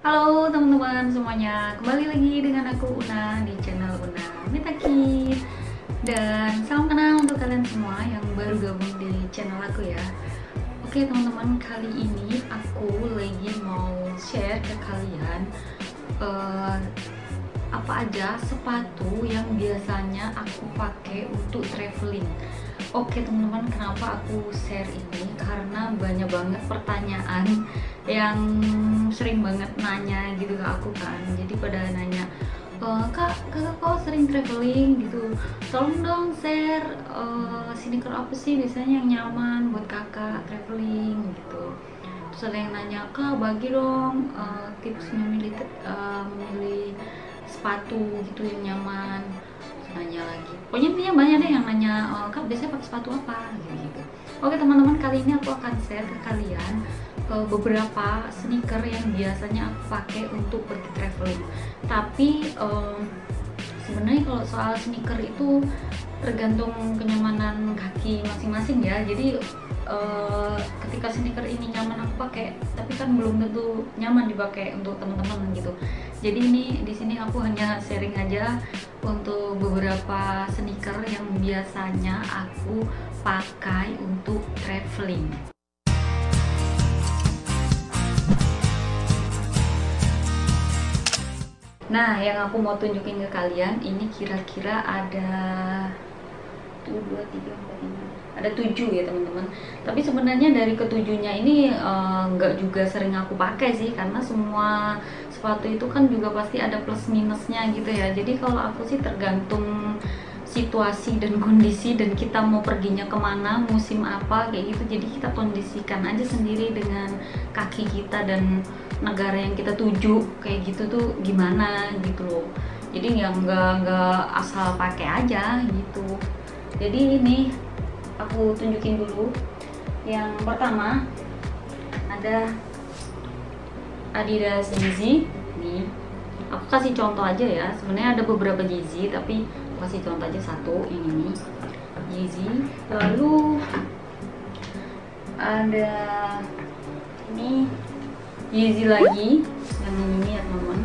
Halo teman-teman semuanya, kembali lagi dengan aku Una di channel Una Mitaki. Dan salam kenal untuk kalian semua yang baru gabung di channel aku ya. Oke teman-teman, kali ini aku lagi mau share ke kalian eh, apa aja sepatu yang biasanya aku pakai untuk traveling. Oke teman-teman, kenapa aku share ini? Karena banyak banget pertanyaan yang sering banget nanya gitu ke aku kan. Jadi pada nanya, kakak kok sering traveling gitu, tolong dong share sneaker apa sih biasanya yang nyaman buat kakak traveling gitu. Terus ada yang nanya, kak bagi dong tips memilih sepatu gitu yang nyaman. Terus nanya lagi, pokoknya intinya banyak deh yang nanya, kak biasanya pakai sepatu apa gitu. Oke teman-teman, kali ini aku akan share ke kalian beberapa sneaker yang biasanya aku pakai untuk pergi traveling. Tapi sebenarnya kalau soal sneaker itu tergantung kenyamanan kaki masing-masing ya. Jadi ketika sneaker ini nyaman aku pakai, tapi kan belum tentu nyaman dipakai untuk teman-teman gitu. Jadi ini di sini aku hanya sharing aja untuk beberapa sneaker yang biasanya aku pakai untuk traveling. Nah, yang aku mau tunjukin ke kalian ini kira-kira ada 2, 3, 4, 5, ada 7 ya teman-teman. Tapi sebenarnya dari ketujuhnya ini nggak juga sering aku pakai sih, karena semua sepatu itu kan juga pasti ada plus minusnya gitu ya. Jadi kalau aku sih tergantung situasi dan kondisi, dan kita mau perginya kemana, musim apa kayak gitu. Jadi kita kondisikan aja sendiri dengan kaki kita dan negara yang kita tuju kayak gitu tuh gimana gitu loh. Jadi yang nggak asal pakai aja gitu. Jadi ini aku tunjukin dulu. Yang pertama ada Adidas Yeezy. Nih aku kasih contoh aja ya, sebenarnya ada beberapa Yeezy tapi aku kasih contoh aja satu, yang ini Yeezy. Lalu ada ini Yeezy lagi, yang ini ya teman-teman.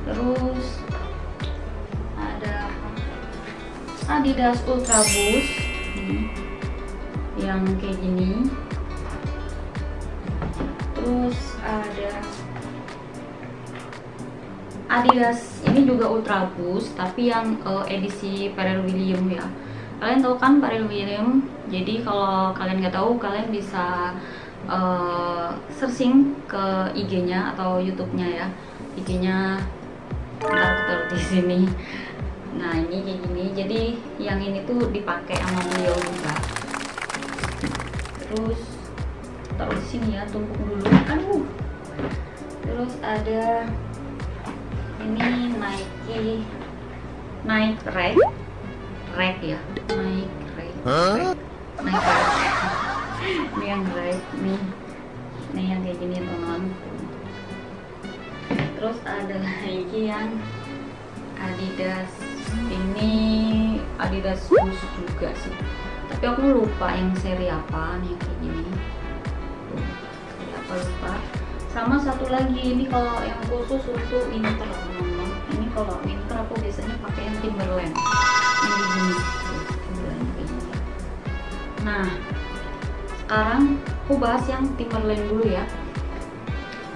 Terus ada Adidas Ultra Boost nih, yang kayak gini. Terus ada Adidas ini juga Ultra Boost tapi yang edisi Pharrell Williams ya. Kalian tahu kan Pharrell Williams? Jadi kalau kalian nggak tahu, kalian bisa searching ke IG-nya atau YouTube-nya ya. IG-nya ntar aku taruh di sini. Nah ini kayak gini. Jadi yang ini tuh dipakai sama beliau juga. Terus taruh di sini ya, tumpuk dulu. Aduh. Terus ada ini Nike Rag ya, Nike Rag. Ini yang Rag nih, yang kayak gini teman. Terus ada lagi yang Adidas, ini Adidas Boost juga sih, tapi aku lupa yang seri apa nih, kayak gini tuh, seri apa lupa. Sama satu lagi ini kalau yang khusus untuk winter teman-teman. Ini kalau winter aku biasanya pakai yang Timberland, yang begini tuh, Timberland kayak gini. Nah sekarang aku bahas yang Timberland dulu ya.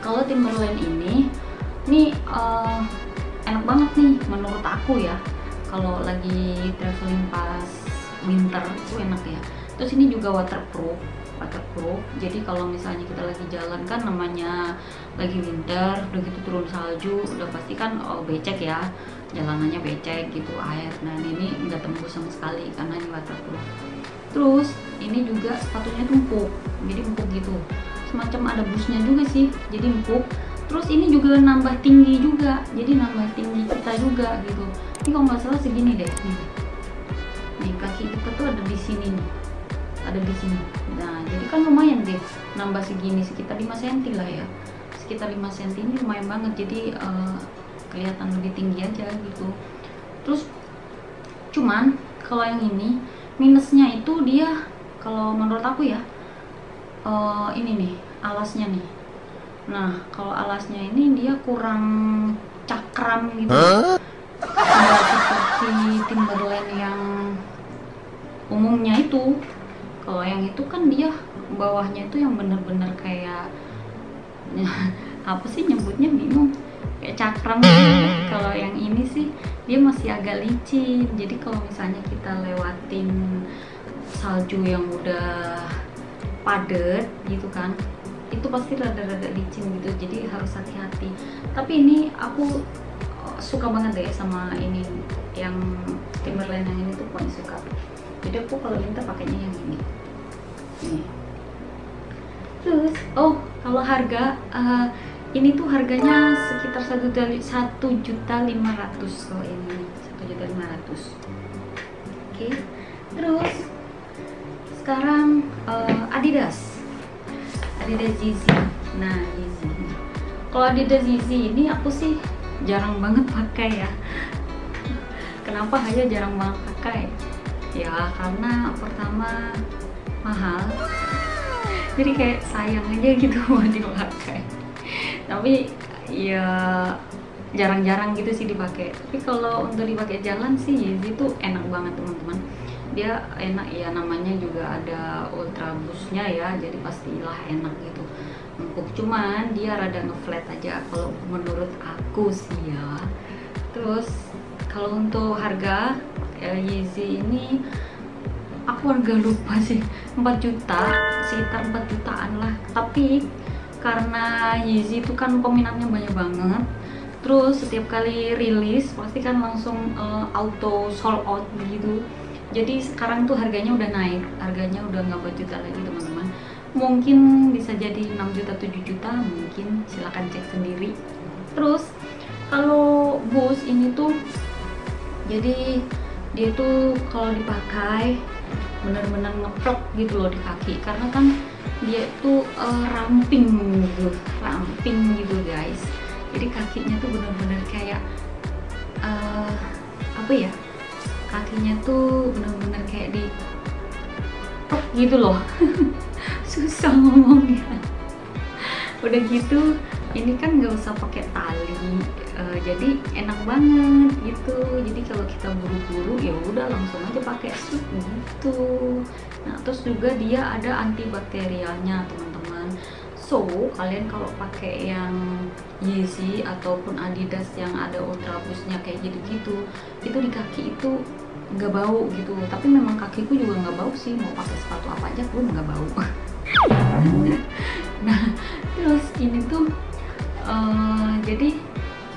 Kalau Timberland ini enak banget nih menurut aku ya, kalau lagi traveling pas winter itu enak ya. Terus ini juga waterproof. Jadi kalau misalnya kita lagi jalan kan, namanya lagi winter, udah gitu turun salju, udah pasti kan becek ya, jalanannya becek gitu air. Nah ini nggak tembus sama sekali karena ini waterproof. Terus ini juga sepatunya tuh empuk, jadi empuk gitu, semacam ada busnya juga sih, jadi empuk. Terus ini juga nambah tinggi juga, jadi nambah tinggi kita juga gitu. Ini kalau nggak salah segini deh nih kaki kita tuh ada di sini nih, ada di sini. Nah jadi kan lumayan deh, nambah segini, sekitar 5 cm lah ya, sekitar 5 cm. Ini lumayan banget, jadi kelihatan lebih tinggi aja gitu. Terus cuman kalau yang ini minusnya itu dia, kalau menurut aku ya, ini nih alasnya nih. Nah, kalau alasnya ini dia kurang cakram gitu, nggak seperti Timberland yang umumnya itu. Kalau yang itu kan dia bawahnya itu yang bener-bener kayak apa sih nyebutnya, bingung, kayak cakram gitu. Kalau yang ini sih dia masih agak licin, jadi kalau misalnya kita lewatin salju yang udah padet gitu kan, itu pasti rada-rada licin gitu, jadi harus hati-hati. Tapi ini aku suka banget deh sama ini, yang Timberland yang ini tuh paling suka. Jadi aku kalau winter pakainya yang ini. Terus kalau harga, ini tuh harganya sekitar 1.500.000 kalau ini 1.500.000. Oke. Terus sekarang Adidas Yeezy. Nah, Yeezy. Kalau Adidas Yeezy ini aku sih jarang banget pakai ya. Kenapa hanya jarang banget pakai? Ya karena pertama mahal, jadi kayak sayang aja gitu mau dipakai. Tapi ya jarang-jarang gitu sih dipakai. Tapi kalau untuk dipakai jalan sih Yeezy tuh enak banget teman-teman. Dia enak ya, namanya juga ada Ultra Boost-nya ya, jadi pastilah enak gitu, empuk. Cuman dia rada ngeflat aja kalau menurut aku sih ya. Terus kalau untuk harga Yeezy ini aku agak lupa sih, 4 juta, sekitar 4 jutaan lah. Tapi karena Yeezy itu kan peminatnya banyak banget, terus setiap kali rilis pasti kan langsung auto sold out gitu. Jadi sekarang tuh harganya udah naik, harganya udah nggak 4 juta lagi teman-teman. Mungkin bisa jadi 6 juta, 7 juta, mungkin silahkan cek sendiri. Terus kalau Boost ini tuh, jadi dia tuh kalau dipakai bener-bener ngeplok gitu loh di kaki, karena kan dia tuh ramping gitu guys. Jadi kakinya tuh bener-bener kayak apa ya, kakinya tuh bener-bener kayak di plok gitu loh. Susah ngomongnya. Udah gitu ini kan nggak usah pakai tali, jadi enak banget gitu. Jadi kalau kita buru-buru ya udah langsung aja pakai shoe gitu. Nah terus juga dia ada antibakterialnya teman-teman. So kalian kalau pakai yang Yeezy ataupun Adidas yang ada Ultra Boost-nya kayak gitu-gitu, itu di kaki itu nggak bau gitu. Tapi memang kakiku juga nggak bau sih, mau pakai sepatu apa aja pun nggak bau. Nah terus ini tuh jadi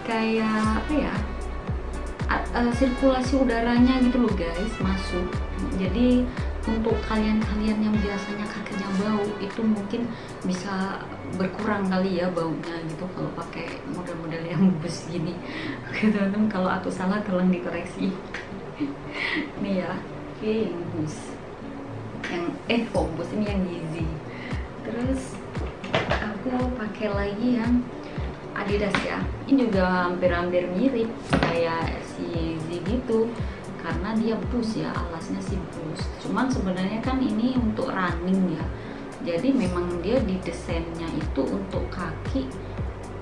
kayak apa ya, sirkulasi udaranya gitu loh guys, masuk. Jadi untuk kalian-kalian yang biasanya kakinya bau itu mungkin bisa berkurang kali ya baunya gitu kalau pakai model-model yang Boost gini. Oke teman-teman, kalau aku salah tolong dikoreksi. Nih ya, oke, yang Boost, yang Boost ini yang Yeezy. Terus aku pakai lagi yang Adidas ya, ini juga hampir-hampir mirip kayak si Yeezy gitu, karena dia Boost ya, alasnya si Boost. Cuman sebenarnya kan ini untuk running ya, jadi memang dia didesainnya itu untuk kaki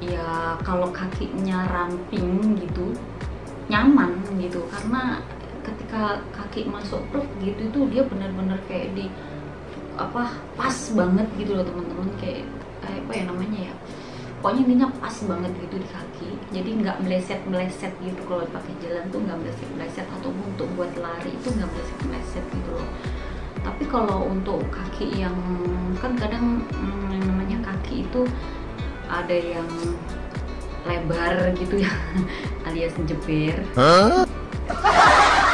ya. Kalau kakinya ramping gitu nyaman gitu, karena ketika kaki masuk plug gitu itu dia benar-benar kayak di apa, pas banget gitu loh teman-teman, kayak apa ya namanya ya, pokoknya intinya pas banget gitu di kaki. Jadi nggak meleset gitu, kalau pakai jalan tuh nggak meleset ataupun untuk buat lari itu nggak meleset gitu loh. Tapi kalau untuk kaki yang kan kadang yang namanya kaki itu ada yang lebar gitu ya, alias jeber.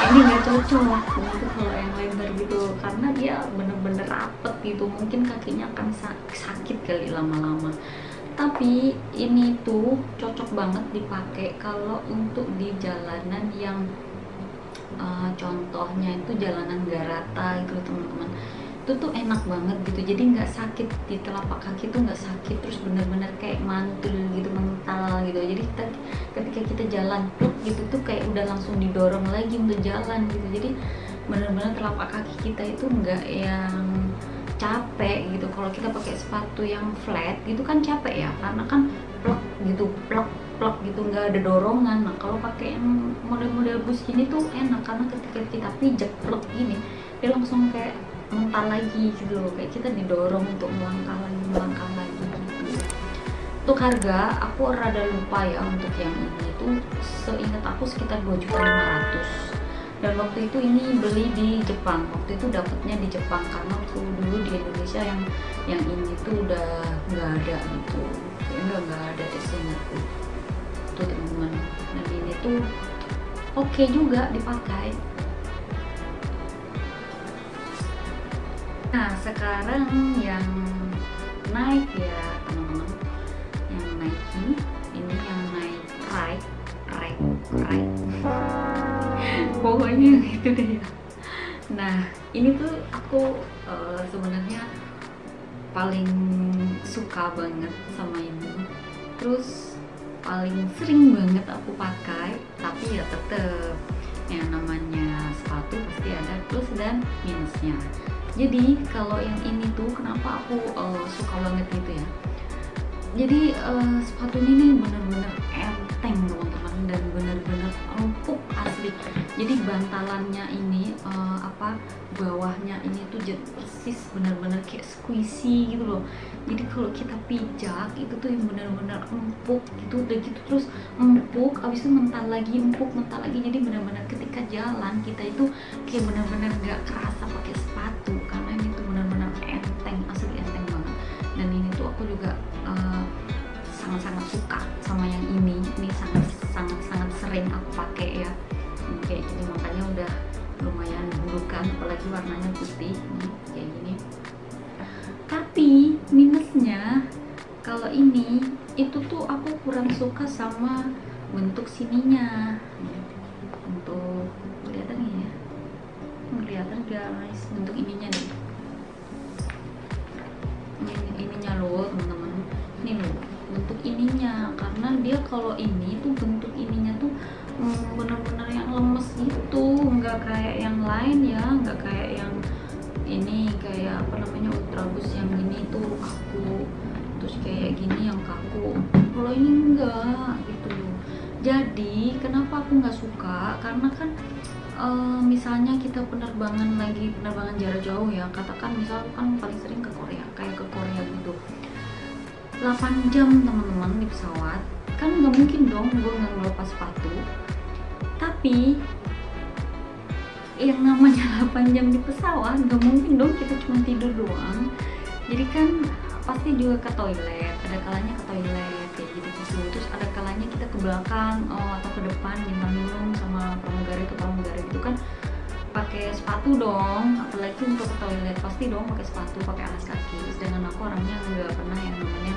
Ini nggak cocok untuk kalau yang lebar gitu, karena dia bener-bener rapet gitu, mungkin kakinya akan sakit kali lama-lama. Tapi ini tuh cocok banget dipakai kalau untuk di jalanan yang contohnya itu jalanan gak rata gitu teman-teman. Itu tuh enak banget gitu, jadi nggak sakit di telapak kaki tuh, nggak sakit, terus bener-bener kayak mantul gitu, mental gitu. Jadi ketika kita jalan gitu tuh kayak udah langsung didorong lagi untuk jalan gitu. Jadi bener-bener telapak kaki kita itu nggak yang capek gitu. Kalau kita pakai sepatu yang flat gitu kan capek ya, karena kan plek gitu, plek plek gitu, nggak ada dorongan. Nah kalau pakai yang model-model bus gini tuh enak, karena ketika kita pijak plek gini, dia langsung kayak mental lagi gitu loh, kayak kita didorong untuk melangkah lagi gitu. Untuk harga aku rada lupa ya, untuk yang ini tuh seingat aku sekitar 2.500.000. Dan waktu itu ini beli di Jepang, waktu itu dapatnya di Jepang, karena waktu dulu di Indonesia yang ini tuh udah nggak ada gitu, nggak ada seingatku tuh teman-teman. Dan ini tuh oke juga dipakai. Nah sekarang yang naik ya teman-teman, yang Nike ini, yang naik ride pokoknya itu deh ya. Nah ini tuh aku sebenarnya paling suka banget sama ini, terus paling sering banget aku pakai. Tapi ya tetep yang namanya sepatu pasti ada plus dan minusnya. Jadi kalau yang ini tuh kenapa aku suka banget gitu ya, jadi sepatu ini nih bener-bener enteng teman-teman, dan bener-bener empuk asli. Jadi bantalannya ini bawahnya ini tuh jadi persis bener-bener kayak squishy gitu loh. Jadi kalau kita pijak itu tuh bener-bener empuk gitu, udah gitu terus empuk, abis itu mental lagi, empuk, mental lagi. Jadi bener-bener ketika jalan kita itu kayak bener-bener gak kerasa pakai sepatu, karena ini tuh bener-bener enteng, asli enteng banget. Dan ini tuh aku juga sangat-sangat suka sama yang ini sangat sering aku pakai ya, kayak gini. Makanya udah lumayan burukan, apalagi warnanya putih nih, kayak gini. Tapi minusnya kalau ini itu tuh aku kurang suka sama bentuk sininya. Untuk kelihatan ya, kelihatan guys bentuk ininya nih, ininya loh teman-teman, ini loh bentuk ininya. Karena dia kalau ini tuh bentuk ininya tuh bener-bener yang lemes gitu, nggak kayak yang lain ya, nggak kayak yang ini, kayak apa namanya ultraboost yang gini tuh kaku, terus kayak gini yang kaku. Kalau ini enggak gitu. Jadi kenapa aku nggak suka, karena kan misalnya kita penerbangan jarak jauh ya, katakan misalkan paling sering ke Korea, kayak ke Korea gitu 8 jam teman-teman di pesawat, kan nggak mungkin dong gue nggak ngelepas sepatu. Tapi yang namanya 8 jam di pesawat nggak mungkin dong kita cuma tidur doang. Jadi kan pasti juga ke toilet, ada kalanya ke toilet kayak gitu. Terus ada kalanya kita ke belakang atau ke depan minta minum sama pramugari gitu kan, pakai sepatu dong. Apalagi untuk ke toilet pasti dong pakai sepatu, pakai alas kaki. Sedangkan aku orangnya nggak pernah yang namanya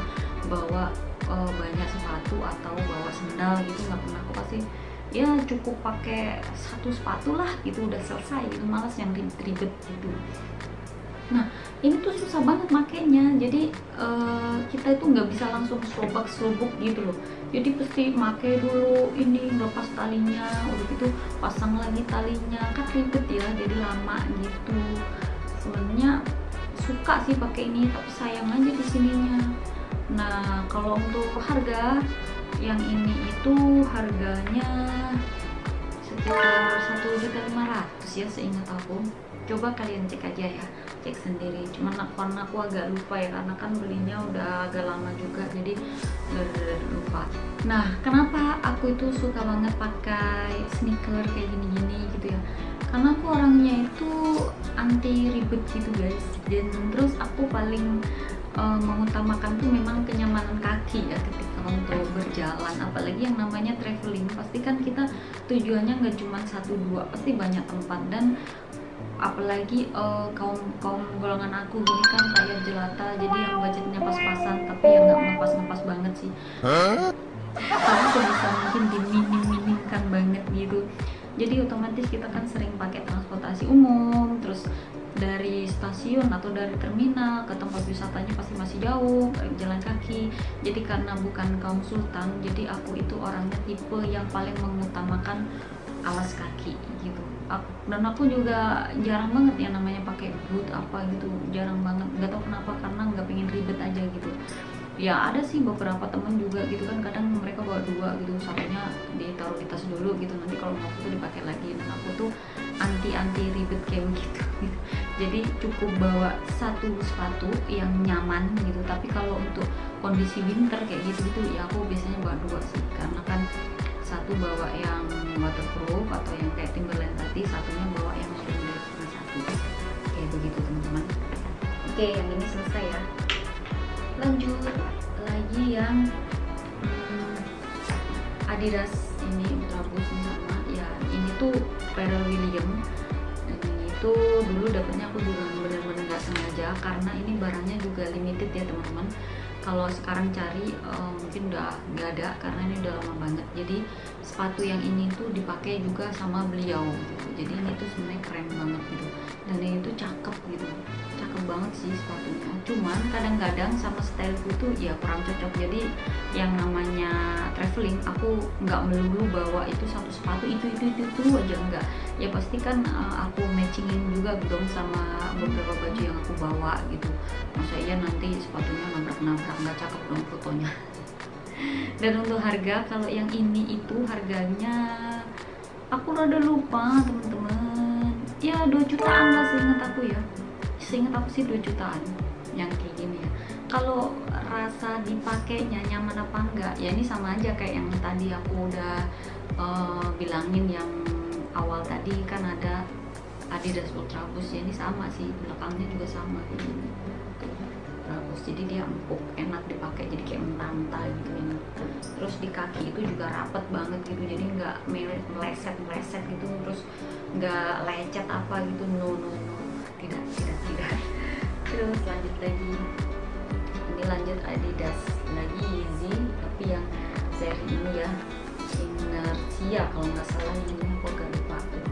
bawa banyak sepatu atau bawa sendal gitu, nggak pernah. Aku pasti ya cukup pakai satu sepatu lah gitu, udah selesai gitu, malas yang ribet gitu. Nah ini tuh susah banget makainya. Jadi kita itu nggak bisa langsung slobak gitu loh. Jadi pasti pakai dulu ini, lepas talinya, udah gitu pasang lagi talinya, kan ribet ya, jadi lama gitu. Sebenarnya suka sih pakai ini, tapi sayang aja di sininya. Nah kalau untuk harga yang ini itu harganya sekitar 1.500.000 ya seingat aku. Coba kalian cek aja ya, cek sendiri. Cuman karena aku agak lupa ya, karena kan belinya udah agak lama juga, jadi udah lupa. Nah kenapa aku itu suka banget pakai sneaker kayak gini-gini gitu ya, karena aku orangnya itu anti ribet gitu guys. Dan terus aku paling mengutamakan tuh memang kenyamanan kaki ya ketika untuk berjalan. Apalagi yang namanya traveling, pasti kan kita tujuannya nggak cuma 1-2, pasti banyak tempat. Dan apalagi kaum golongan aku gini kan kayak jelata, jadi yang budgetnya pas-pasan, tapi yang nggak ngepas banget sih, karena sebisa mungkin diminim-minimkan banget gitu. Jadi otomatis kita kan sering pakai transportasi umum, terus dari stasiun atau dari terminal ke tempat wisatanya pasti masih jauh, jalan kaki. Jadi karena bukan kaum sultan, jadi aku itu orangnya tipe yang paling mengutamakan alas kaki gitu. Dan aku juga jarang banget yang namanya pakai boot apa gitu, jarang banget. Nggak tahu kenapa, karena nggak pengen ribet aja gitu. Ya ada sih beberapa temen juga gitu kan, kadang mereka bawa dua gitu, satunya ditaruh di tas dulu gitu, nanti kalau mau foto dipakai lagi. Dan aku tuh anti ribet kayak begitu gitu. Jadi cukup bawa satu sepatu yang nyaman gitu. Tapi kalau untuk kondisi winter kayak gitu ya aku biasanya bawa dua sih, karena kan satu bawa yang waterproof atau yang kayak Timberland tadi, satunya bawa yang model satu kayak begitu teman-teman. Oke, yang ini selesai ya. Lanjut lagi yang Adidas ini Ultraboost sama ya, ini tuh Pharrell Williams. Dan ini tuh dulu dapetnya aku juga bener-bener nggak sengaja, karena ini barangnya juga limited ya teman-teman. Kalau sekarang cari mungkin udah nggak ada, karena ini udah lama banget. Jadi sepatu yang ini tuh dipakai juga sama beliau gitu. Jadi ini tuh sebenarnya keren banget gitu, dan ini tuh cakep gitu, cakep banget sih sepatunya. Cuman kadang-kadang sama styleku tuh ya kurang cocok. Jadi yang namanya traveling aku nggak melulu bawa itu satu sepatu itu aja, enggak. Ya pasti kan aku matchingin juga dong sama beberapa baju yang aku bawa gitu. Masa iya nanti sepatunya nabrak-nabrak, nggak cakep dong fotonya. Dan untuk harga, kalau yang ini itu harganya aku rada lupa teman-teman, ya 2 jutaan lah seingat aku ya. Seingat aku sih 2 jutaan yang kayak gini ya. Kalau rasa dipakainya nyaman apa enggak ya, ini sama aja kayak yang tadi aku udah bilangin yang awal tadi kan, ada Adidas Ultraboost ya, ini sama sih, belakangnya juga sama kayak gini Ultraboost. Jadi dia empuk, enak dipakai, jadi kayak mentah-mentah gitu enak. Terus di kaki itu juga rapet banget gitu, jadi nggak meleset gitu, terus nggak lecet apa gitu, no, tidak. Terus lanjut lagi, ini lanjut Adidas lagi Yeezy, tapi yang seri ini ya, Inertia kalau nggak salah, ini aku agak lupa tuh.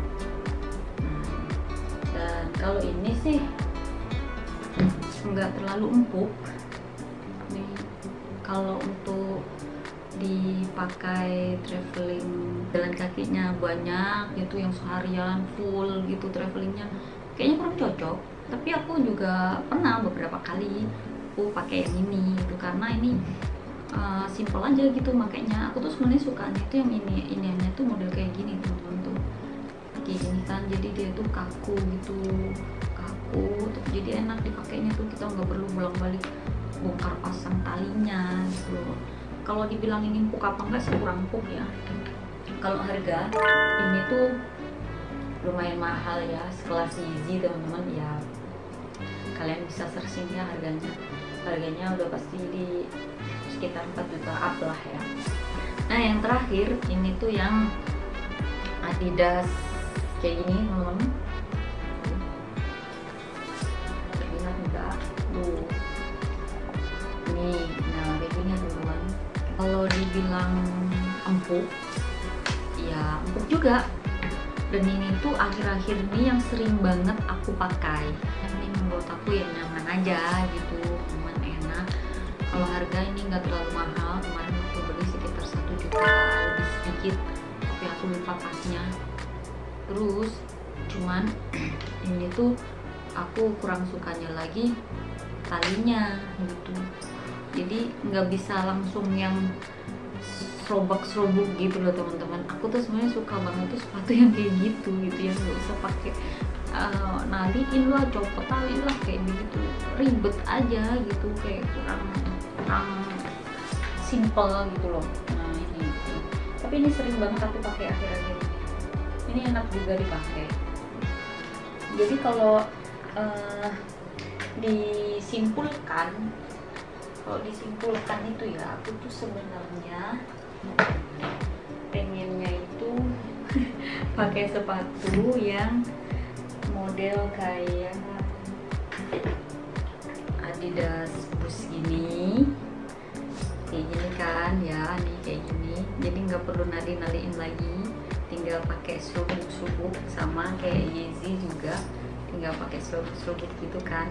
Dan kalau ini sih nggak terlalu empuk nih, kalau untuk dipakai traveling, jalan kakinya banyak gitu, yang seharian full gitu travelingnya, kayaknya kurang cocok. Tapi aku juga pernah beberapa kali aku pakai yang ini gitu, karena ini simple aja gitu. Makanya aku tuh sebenarnya sukanya itu yang iniannya tuh model kayak gini teman-teman tuh, kayak gini kan, jadi dia tuh kaku gitu, jadi enak dipakainya tuh, kita nggak perlu bolak-balik bongkar pasang talinya gitu. Kalau dibilang ini empuk apa enggak sih, kurang empuk ya. Kalau harga ini tuh lumayan mahal ya, sekelas Yeezy teman-teman ya, kalian bisa searching ya harganya udah pasti di sekitar 4 juta up lah ya. Nah yang terakhir ini tuh yang Adidas kayak gini teman-teman, terlihat enggak tuh nih, nah kayak gini teman-teman. Kalau dibilang empuk ya empuk juga, dan ini tuh akhir-akhir ini yang sering banget aku pakai. Ini menurut aku ya nyaman aja gitu, nyaman, enak. Kalau harga ini nggak terlalu mahal, kemarin aku beli sekitar 1 juta lebih sedikit, tapi aku lupa pasnya. Terus cuman ini tuh aku kurang sukanya lagi talinya gitu, jadi nggak bisa langsung yang serobak gitu loh teman-teman. Aku tuh sebenarnya suka banget tuh sepatu yang kayak gitu yang nggak usah pakai naliin lah, copot tali lah kayak begitu, ribet aja gitu, kayak kurang simple gitu loh. Nah ini tapi ini sering banget aku pakai akhir-akhir ini, enak juga dipakai. Jadi kalau disimpulkan itu ya, aku tuh sebenarnya pengennya itu pakai sepatu yang model kayak Adidas Boost gini, kayak gini kan ya, nih kayak gini, jadi nggak perlu naliin lagi, tinggal pakai serubuk sama kayak Yeezy juga, tinggal pakai serubuk gitu kan.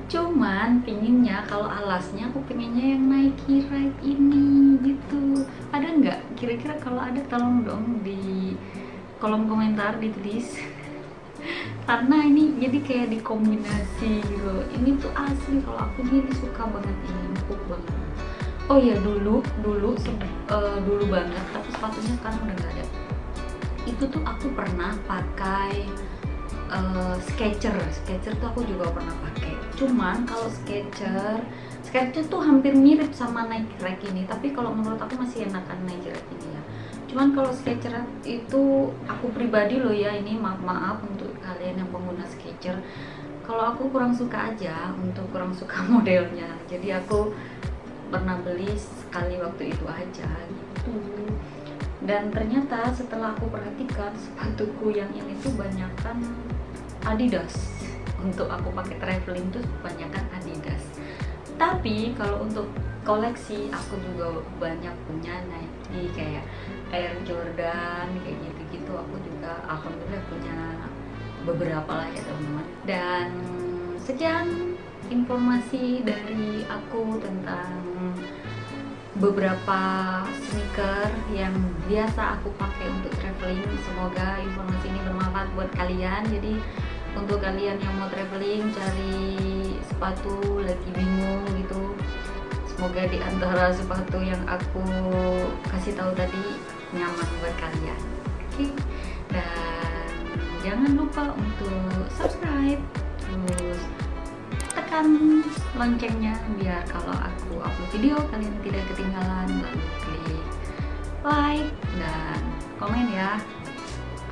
Cuman pinginnya kalau alasnya aku pengennya yang Nike Ride ini gitu. Ada nggak? Kira-kira kalau ada tolong dong kolom komentar ditulis karena ini jadi kayak dikombinasi gitu. Ini tuh asli, kalau aku ini suka banget, ini empuk banget. Oh ya, dulu banget, tapi sepatunya sekarang udah nggak ada. Itu tuh aku pernah pakai Skechers tuh aku juga pernah pakai. Cuman kalau Skechers tuh hampir mirip sama Nike Rack ini, tapi kalau menurut aku masih enakan Nike Rack ini ya. Cuman kalau Skechers itu aku pribadi loh ya, ini maaf untuk kalian yang pengguna Skechers, kalau aku kurang suka aja, kurang suka modelnya. Jadi aku pernah beli sekali waktu itu aja gitu. Dan ternyata setelah aku perhatikan, sepatuku yang ini tuh banyakan Adidas. Untuk aku pakai traveling tuh banyakan Adidas. Tapi kalau untuk koleksi, aku juga banyak punya Nike, kayak Air Jordan kayak gitu-gitu. Aku juga alhamdulillah punya beberapa lah ya teman-teman. Dan sekian informasi dari aku tentang beberapa sneaker yang biasa aku pakai untuk traveling. Semoga informasi ini bermanfaat buat kalian. Jadi untuk kalian yang mau traveling, cari sepatu, lagi bingung gitu, semoga di antara sepatu yang aku kasih tahu tadi nyaman buat kalian. Oke, dan jangan lupa untuk subscribe, terus tekan loncengnya biar kalau aku upload video kalian tidak ketinggalan. Lalu klik like dan komen ya,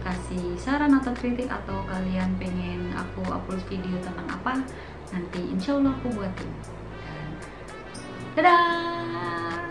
kasih saran atau kritik, atau kalian pengen aku upload video tentang apa, nanti insya Allah aku buatin. Dan dadah.